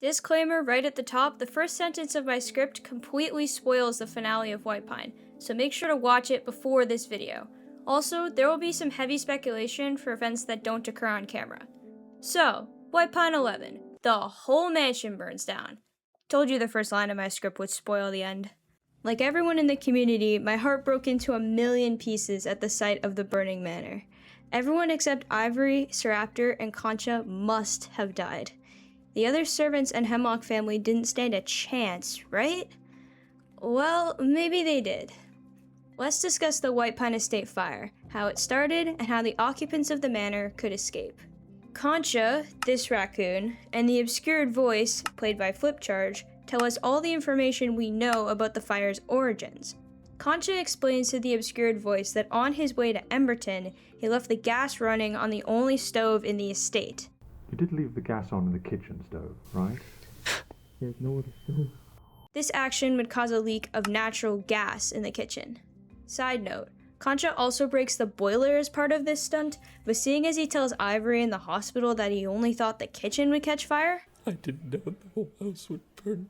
Disclaimer right at the top, the first sentence of my script completely spoils the finale of Whitepine, so make sure to watch it before this video. Also, there will be some heavy speculation for events that don't occur on camera. So, Whitepine 11. The whole mansion burns down. Told you the first line of my script would spoil the end. Like everyone in the community, my heart broke into a million pieces at the sight of the burning manor. Everyone except Ivory, Sir Raptor, and Concha must have died. The other servants and Hemlock family didn't stand a chance, right? Well, maybe they did. Let's discuss the Whitepine Estate fire, how it started, and how the occupants of the manor could escape. Concha, this raccoon, and the obscured voice, played by Flipcharge, tell us all the information we know about the fire's origins. Concha explains to the obscured voice that on his way to Emberton, he left the gas running on the only stove in the estate. You did leave the gas on in the kitchen stove, right? There's no other stove. This action would cause a leak of natural gas in the kitchen. Side note, Concha also breaks the boiler as part of this stunt, but seeing as he tells Ivory in the hospital that he only thought the kitchen would catch fire, I didn't know the whole house would burn.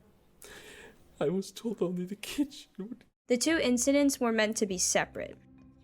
I was told only the kitchen would. the two incidents were meant to be separate.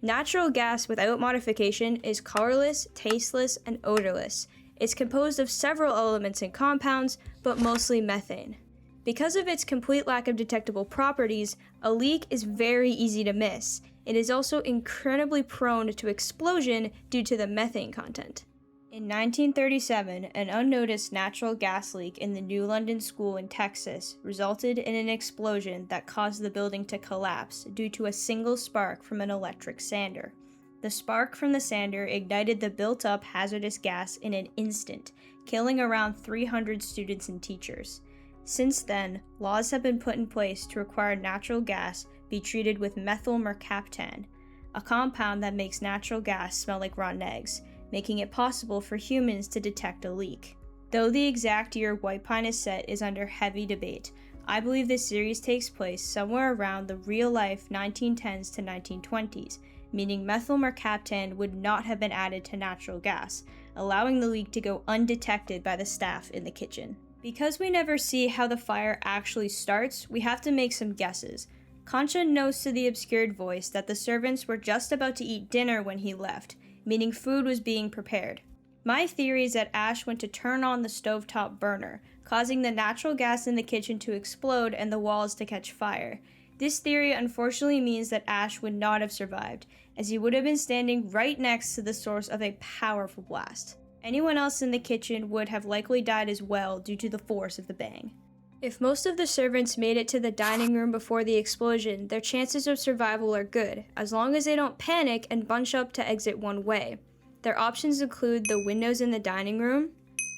Natural gas without modification is colorless, tasteless, and odorless. It's composed of several elements and compounds, but mostly methane. Because of its complete lack of detectable properties, a leak is very easy to miss. It is also incredibly prone to explosion due to the methane content. In 1937, an unnoticed natural gas leak in the New London School in Texas resulted in an explosion that caused the building to collapse due to a single spark from an electric sander. The spark from the sander ignited the built-up hazardous gas in an instant, killing around 300 students and teachers. Since then, laws have been put in place to require natural gas be treated with methyl mercaptan, a compound that makes natural gas smell like rotten eggs, making it possible for humans to detect a leak. Though the exact year Whitepine is set is under heavy debate, I believe this series takes place somewhere around the real-life 1910s to 1920s, meaning methyl mercaptan would not have been added to natural gas, allowing the leak to go undetected by the staff in the kitchen. Because we never see how the fire actually starts, we have to make some guesses. Concha knows to the obscured voice that the servants were just about to eat dinner when he left, meaning food was being prepared. My theory is that Ash went to turn on the stovetop burner, causing the natural gas in the kitchen to explode and the walls to catch fire. This theory unfortunately means that Ash would not have survived, as he would have been standing right next to the source of a powerful blast. Anyone else in the kitchen would have likely died as well due to the force of the bang. If most of the servants made it to the dining room before the explosion, their chances of survival are good, as long as they don't panic and bunch up to exit one way. Their options include the windows in the dining room,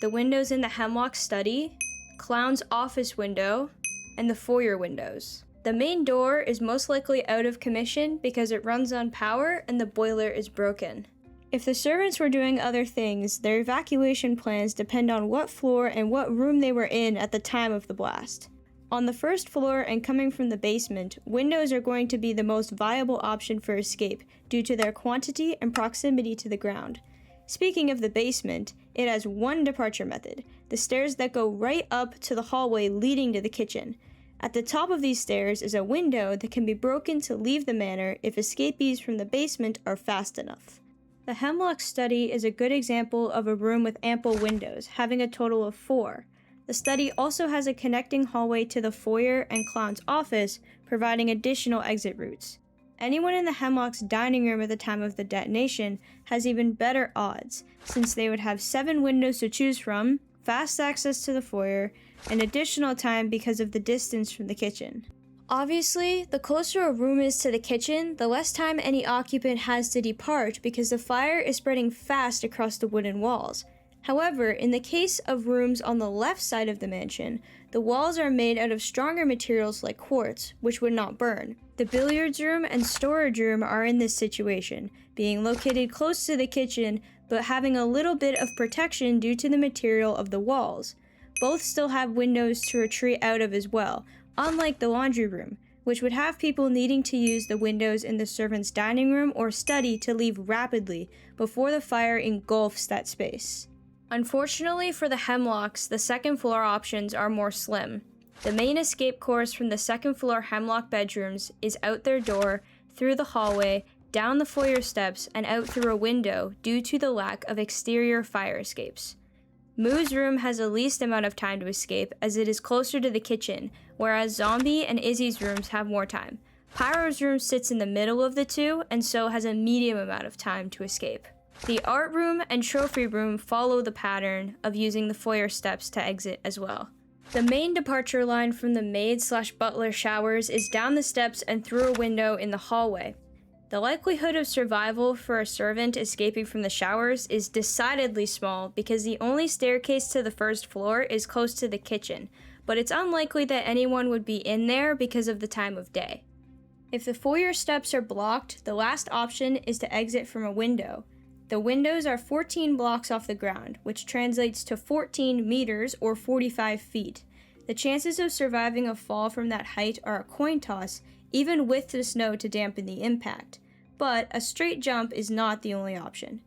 the windows in the Hemlock study, Clown's office window, and the foyer windows. The main door is most likely out of commission because it runs on power and the boiler is broken. If the servants were doing other things, their evacuation plans depend on what floor and what room they were in at the time of the blast. On the first floor and coming from the basement, windows are going to be the most viable option for escape due to their quantity and proximity to the ground. Speaking of the basement, it has one departure method, the stairs that go right up to the hallway leading to the kitchen. At the top of these stairs is a window that can be broken to leave the manor if escapees from the basement are fast enough. The Hemlock study is a good example of a room with ample windows, having a total of 4. The study also has a connecting hallway to the foyer and Clown's office, providing additional exit routes. Anyone in the Hemlock's dining room at the time of the detonation has even better odds, since they would have 7 windows to choose from, fast access to the foyer, and additional time because of the distance from the kitchen. Obviously, the closer a room is to the kitchen, the less time any occupant has to depart because the fire is spreading fast across the wooden walls. However, in the case of rooms on the left side of the mansion, the walls are made out of stronger materials like quartz, which would not burn. The billiards room and storage room are in this situation, being located close to the kitchen but having a little bit of protection due to the material of the walls. Both still have windows to retreat out of as well, unlike the laundry room, which would have people needing to use the windows in the servants' dining room or study to leave rapidly before the fire engulfs that space. Unfortunately for the Hemlocks, the second floor options are more slim. The main escape course from the second floor Hemlock bedrooms is out their door, through the hallway, down the foyer steps, and out through a window due to the lack of exterior fire escapes. Moo's room has the least amount of time to escape as it is closer to the kitchen, whereas Zombie and Izzy's rooms have more time. Pyro's room sits in the middle of the two and so has a medium amount of time to escape. The art room and trophy room follow the pattern of using the foyer steps to exit as well. The main departure line from the maid/butler showers is down the steps and through a window in the hallway. The likelihood of survival for a servant escaping from the showers is decidedly small because the only staircase to the first floor is close to the kitchen, but it's unlikely that anyone would be in there because of the time of day. If the foyer steps are blocked, the last option is to exit from a window. The windows are 14 blocks off the ground, which translates to 14 meters or 45 feet. The chances of surviving a fall from that height are a coin toss, even with the snow to dampen the impact. But a straight jump is not the only option.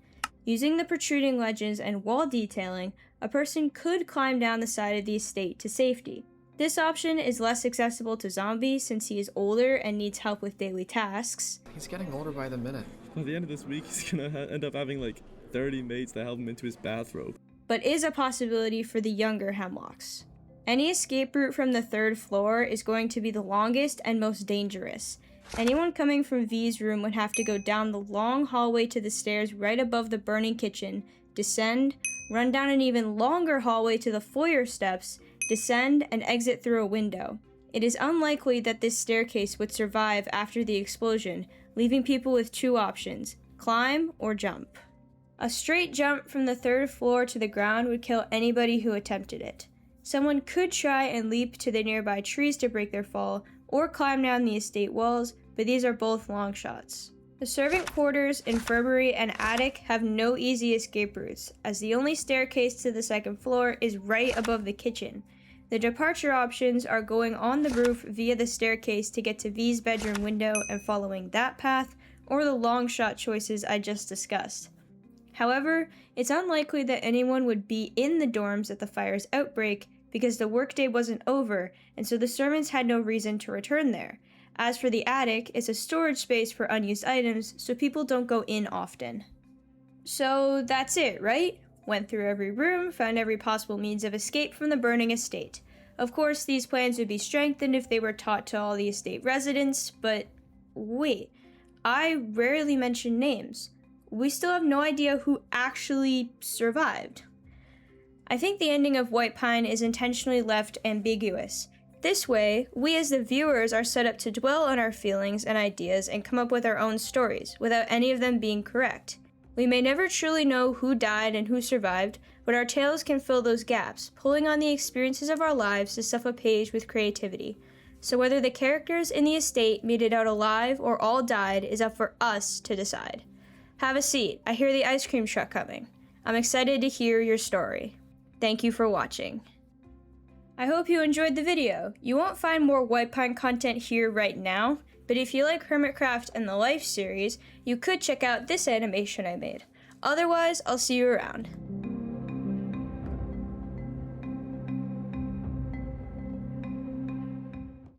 Using the protruding ledges and wall detailing, a person could climb down the side of the estate to safety. This option is less accessible to Zombie since he is older and needs help with daily tasks. He's getting older by the minute. At the end of this week, he's gonna end up having like 30 maids to help him into his bathrobe. But is a possibility for the younger Hemlocks. Any escape route from the third floor is going to be the longest and most dangerous. Anyone coming from V's room would have to go down the long hallway to the stairs right above the burning kitchen, descend, run down an even longer hallway to the foyer steps, descend, and exit through a window. It is unlikely that this staircase would survive after the explosion, leaving people with two options: climb or jump. A straight jump from the third floor to the ground would kill anybody who attempted it. Someone could try and leap to the nearby trees to break their fall, or climb down the estate walls, but these are both long shots. The servant quarters, infirmary, and attic have no easy escape routes, as the only staircase to the second floor is right above the kitchen. The departure options are going on the roof via the staircase to get to V's bedroom window and following that path, or the long shot choices I just discussed. However, it's unlikely that anyone would be in the dorms at the fire's outbreak because the workday wasn't over, and so the servants had no reason to return there. As for the attic, it's a storage space for unused items, so people don't go in often. So that's it, right? Went through every room, found every possible means of escape from the burning estate. Of course, these plans would be strengthened if they were taught to all the estate residents, but wait, I rarely mention names. We still have no idea who actually survived. I think the ending of Whitepine is intentionally left ambiguous. This way, we as the viewers are set up to dwell on our feelings and ideas and come up with our own stories, without any of them being correct. We may never truly know who died and who survived, but our tales can fill those gaps, pulling on the experiences of our lives to stuff a page with creativity. So whether the characters in the estate made it out alive or all died is up for us to decide. Have a seat, I hear the ice cream truck coming. I'm excited to hear your story. Thank you for watching. I hope you enjoyed the video. You won't find more Whitepine content here right now, but if you like Hermitcraft and the Life series, you could check out this animation I made. Otherwise, I'll see you around.